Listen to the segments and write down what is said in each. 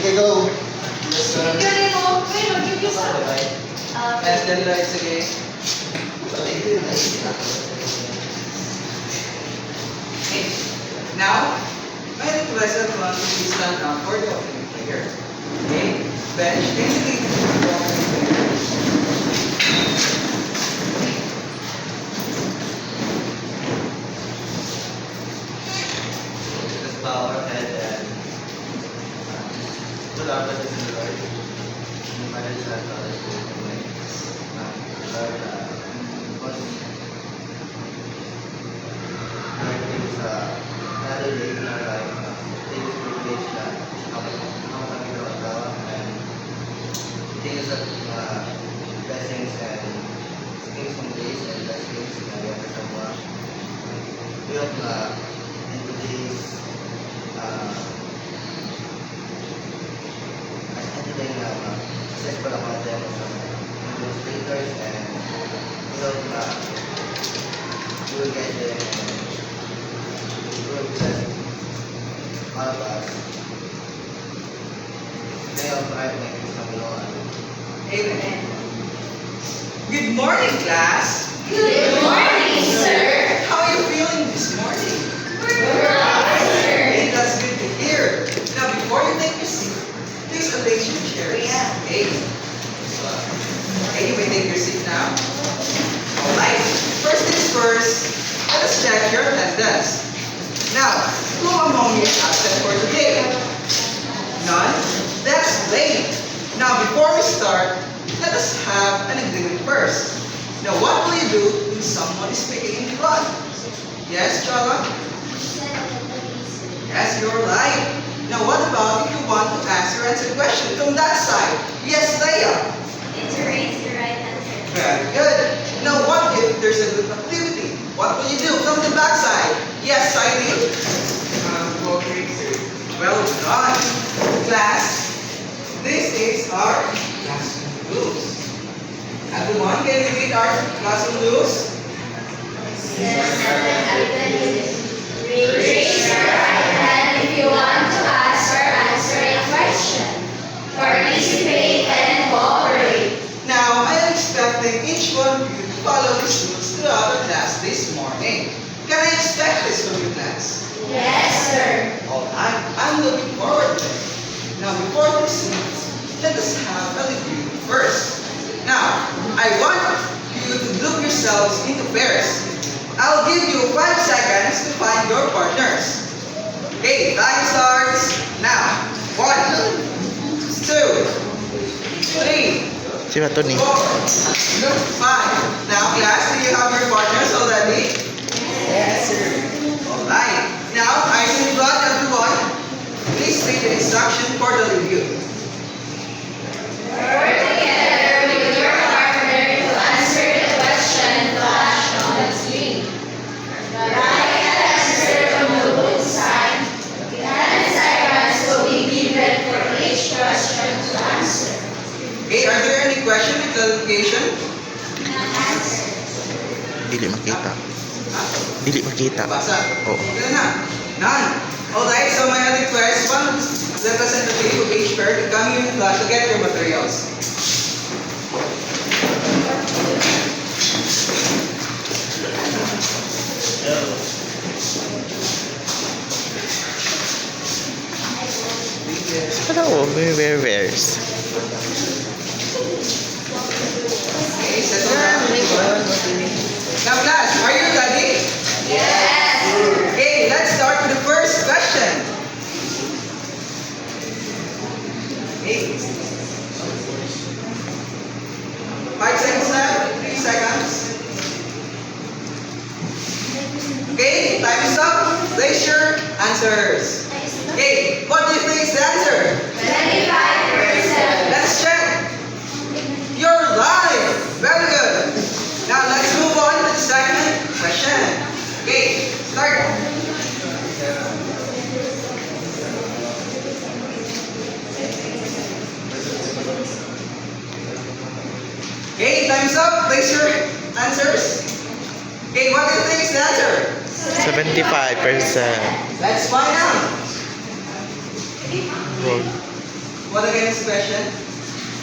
Okay, go. Galing mo. Wait, mag-give sa. And then lights again. Okay. Now, my request everyone to please stand up for the opening prayer. Okay? Bench, can you lead the opening prayer? Let's bow our head and put our blessings in the Lord. In the Father, Son, and Holy Spirit, amen. Lord, because Lord, it is another day in our life. It is a privilege na kami gawagawa and it is blessings and things from grace and blessings na yan sa mga. We hope na in today's successful ang mga demos sa demonstrators and we hope na we will get them and we will bless all of us. May all pride na ito sa Panginoon. Amen. Good morning, class. Good morning, sir. How are you feeling this morning? We're fine, sir. Okay, that's good to hear. Now, before you take your seat, please arrange your chairs. Yeah. Okay. Okay, you may take your seat now. Alright. First things first, let us check your attendance. Now, who among you is absent for today? None? That's late. Now, before we start, let us have an agreement first. Now, what will you do if someone is speaking in front? Yes, Chala? Yes, you're right. Now, what about if you want to answer the question from that side? Yes, Leia. It's raise your right answer. Very good. Now, what if there's a group activity? What will you do from the back side? Yes, Saidi. Well done. Class, this is our classroom rules. Everyone, can you read our classroom rules? Raise your right hand if you want to ask or answer a question. Participate and cooperate. Now, I am expecting each one of you to follow these rules throughout the class this morning. Can I expect this from you, class? Yes, sir. Alright, I'm looking forward to it. Now, before proceeding, let us have a review first. Now, I want you to group yourselves into pairs. I'll give you 5 seconds to find your partners. Okay, time starts now. 1, 2, 3, Si Tony. 4, 5. Now, class, do you have your partners already? Yes, sir. Alright. Now, I invite everyone. Please read the instruction for the review. Work together with your partner to answer the question flashed on the screen. Write an answer from the book side. 10 seconds will be given for each question to answer. Okay, are there any questions with clarification? Answer. Dili makita. Huh? Dili makita. Basa? Oo. Okay na. None. Alright, so my request, one representative of each pair to come here in class to get your materials. Hello, where's? Okay, settle down. Now class, are you ready? Yes. Okay, let's start with the first question. Okay. 5 seconds left, 3 seconds. Okay, time is up. Raise your answers. Okay, what do you think is the answer? 25%. Let's check. You're right. Very good. Now let's move on to the second question. Okay, start. Okay, time's up. Place your answers. Okay, what do you think is the answer? 75%. Let's find out. Wrong. What again is the question?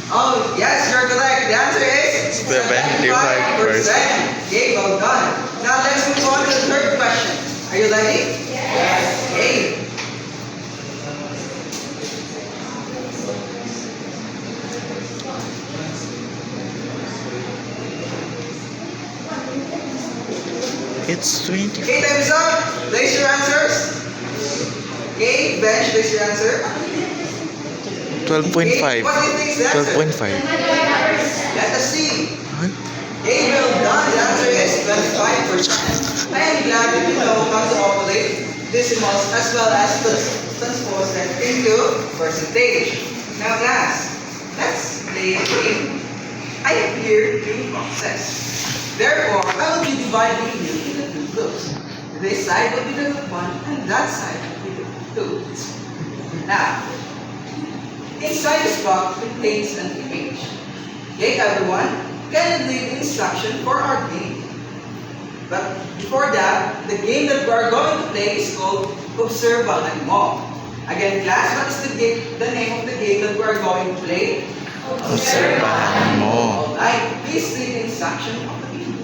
Oh, yes, you're correct. The answer is 75%. Okay, well done. Now let's move on to the third question. Are you ready? Yes. Okay. It's 20. Okay, time is up. Place your answers. Okay, bench, place your answer. 12.5. Okay, what do you think is the answer? 12.5. Let us see. Huh? Okay, well done. The answer is 25%. I am glad that you know how to operate decimals as well as transpose them into percentage. Now class, let's play a game. I have here two boxes. Therefore, I will be dividing you into two groups. This side will be the group 1 and that side will be the group 2. Now, inside this box contains an image. Okay, everyone, can read the instruction for our game. But before that, the game that we are going to play is called Observahan Mo. Again, class, what is the name of the game that we are going to play? Obserbahan mo. Alright, please read the instruction of the game.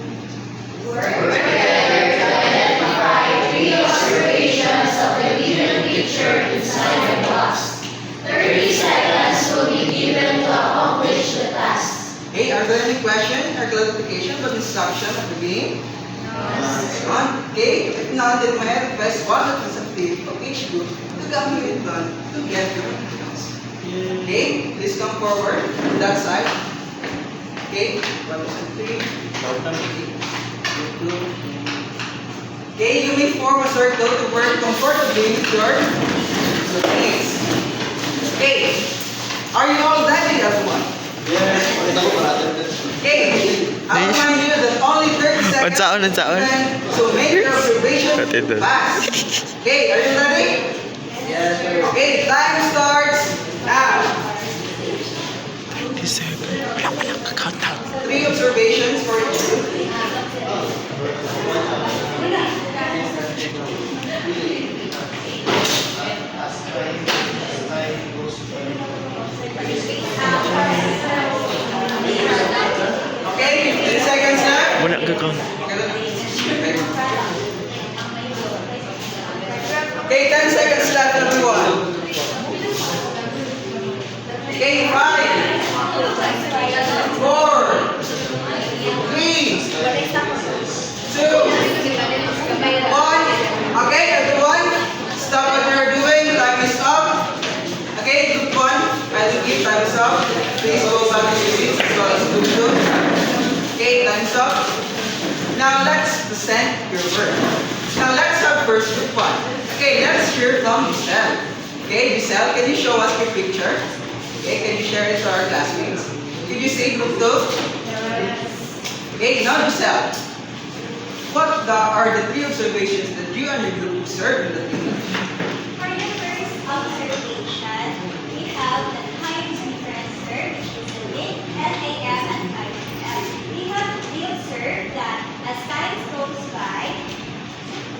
Work together to identify 3 observations of the given picture inside the box. 30 seconds will be given to accomplish the task. Hey, are there any questions or clarification about the instruction of the game? None? Okay, if none, then may I request one representative of each group to come here in front to get your opinions. Okay, please come forward to that side. Okay, representative. Okay, you may form a circle to work comfortably with your teammates. Okay, are you all ready, everyone? Okay, I'll remind you that only 30 seconds Unsaon. to make your observation Ito. fast. Okay, are you ready? Yes, sir. Okay, time starts now. 27. Wala kakanta. 3 observations for each group. Okay, 15 seconds left. Wala kakanta. Okay, 10 seconds left, everyone. Okay, 5, 4, 3, 2, 1. Okay, everyone, stop what you're doing. Time is up. Okay, group 1, I will give time is up. Please go back to your seats as well as group 2. Okay, time is up. Now let's present your work. Now let's have first group 1. Okay, let's hear from Giselle. Okay, Giselle, can you show us your picture? Okay, can you share it to our classmates? Did you say group 2? Okay, now Giselle, what are the 3 observations that you and your group observed in the video? For the first observation, we have the time differencer, which is the link, LAM and 5PM. We observed that as time goes by,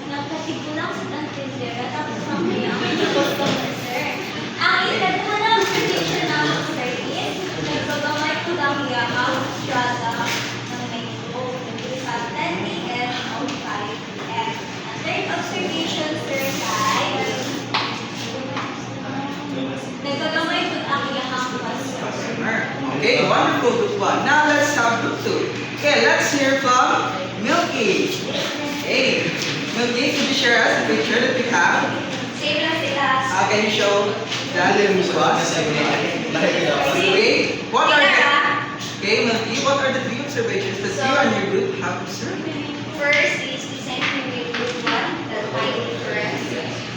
nagkatigulang sa tantindera tapos mamaya may customer sir. Ang ikatulong observation namin sir is, nagpagamay ko lang yamang strata ng may hope sa 10 a.m. o 5 p.m. Ang third observation sir ay, nagpagamay ko ang yamang customer. Okay, wonderful group 1. Now let's have group 2. Okay, let's hear from Milky. Hey, Milky, could you share us the picture that we have? Same lang sila. Can you show that to us? Okay, what are Milky, what are the 3 observations that you and your group have observed? First is the same thing with group 1, the time difference.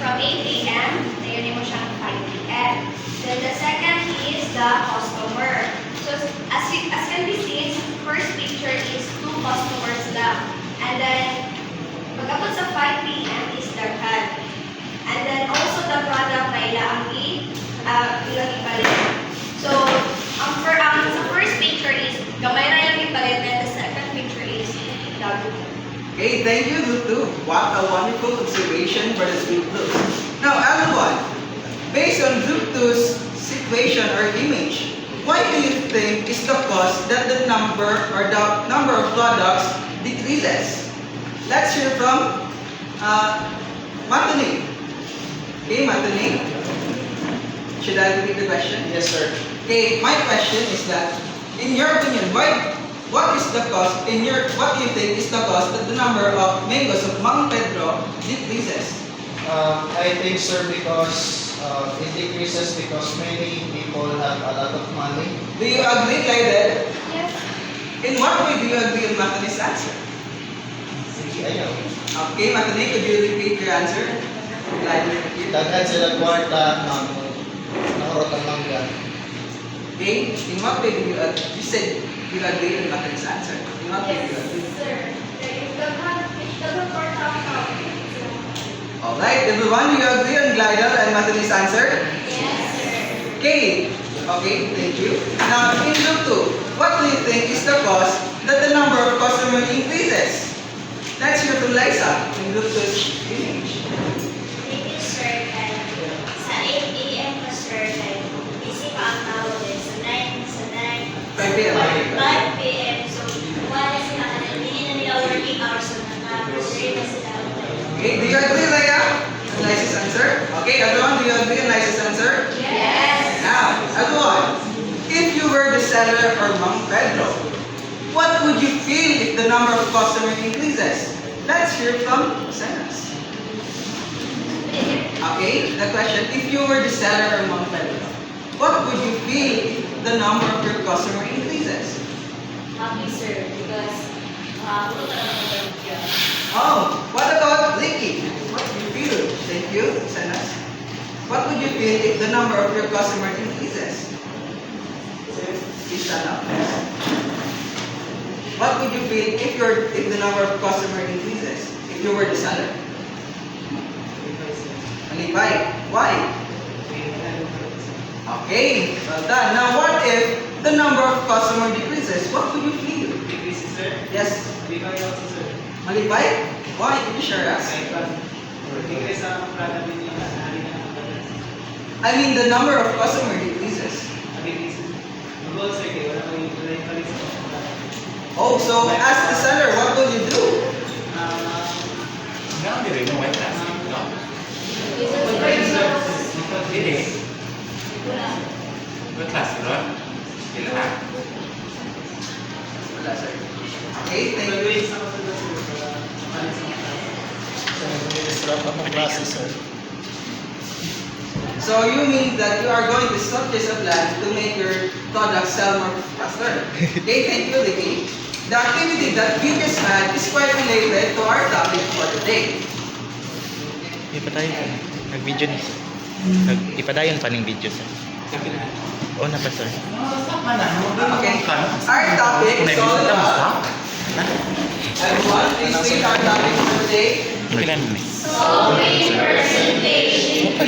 From 8 a.m., nayunin mo siyang 5 p.m. Then the second is the customer. So as can be seen, first picture is 2 customers lang. And then, pagkapot sa 5 p.m. is the hand. And then also the product na ilang ilang ipalit. So, sa first picture is gamay na ilang ipalit, and the second picture is double. Okay, thank you, group 2. What a wonderful observation for this group 2. Now, everyone, based on group 2's equation or image, what do you think is the cause that the number of products decreases? Let's hear from Matuni. Okay, Matuni. Should I repeat the question? Yes, sir. Okay, my question is that, in your opinion, what is the cause? What do you think is the cause that the number of mangoes of Mang Pedro decreases? I think, sir, because it decreases because many people have a lot of money. Do you agree, Lydell? Yes. In what way do you agree on Matuni's answer? Sige, ayaw. Okay, Matuni, could you repeat your answer? Lydell, repeat. Daghan sila kwarta ng nakurot ang mangga. Okay, in what way do you agree? You said you agree on Matuni's answer. In what way do you agree? Sir. If the report Alright, everyone, do you agree on Glidel and Matuni's answer? Yes, sir. Okay. Okay, thank you. Now, in group 2, what do you think is the cause that the number of customers increases? Let's hear from Liza in group 2's image. Thank you, sir. Sa 8 a.m. pa, sir, busy pa ang tawag sa 9 5 p.m. 5 p.m. So, wala sila hindi na nila working hours so nag-reserve na sila. Okay, do you agree, Leia? On Liza's answer? Okay, everyone, do you agree on Liza's answer? Yes. Now, everyone, if you were the seller or Mang Pedro, what would you feel if the number of customers increases? Let's hear from Senas. Okay, the question, if you were the seller or Mang Pedro, what would you feel if the number of your customer increases? Happy, sir, because puto ka naman mag-work. Oh, what about Ricky? What do you feel? Thank you, Senas. What would you feel if the number of your customer increases? Please stand up. What would you feel if the number of customer increases? If you were the seller? Malipay. Why? Okay, well done. Now what if the number of customer decreases? What would you feel? Decreases, sir. Yes. Bigay also, sir. Malipay? Why? Can you share us? Kahit pa, decrease ang product din yung hari na ang product. I mean the number of customer decreases. Decreases. Mag-all, sir, kaya wala kang ikulay pa rin sa product. Oh, so as the seller, what will you do? No, dire mo white class. No. Dire. White class, no? Kailangan. Wala, sir. Okay, thank you. Pag-release ako sa sir, para mapalit sa mga Disrupt ang klase, sir. So you mean that you are going to suggest a plan to make your product sell more faster? Okay, thank you, Ricky. The activity that we just had is quite related to our topic for today. Ipadayon pa. Nag-video ni sir. Ipadayon pa ng video sir. Kapilan. O na pa sir. Okay, our topic is all about, everyone, please read our topic for today. Kapilan ni. So, in presentation, Ano pa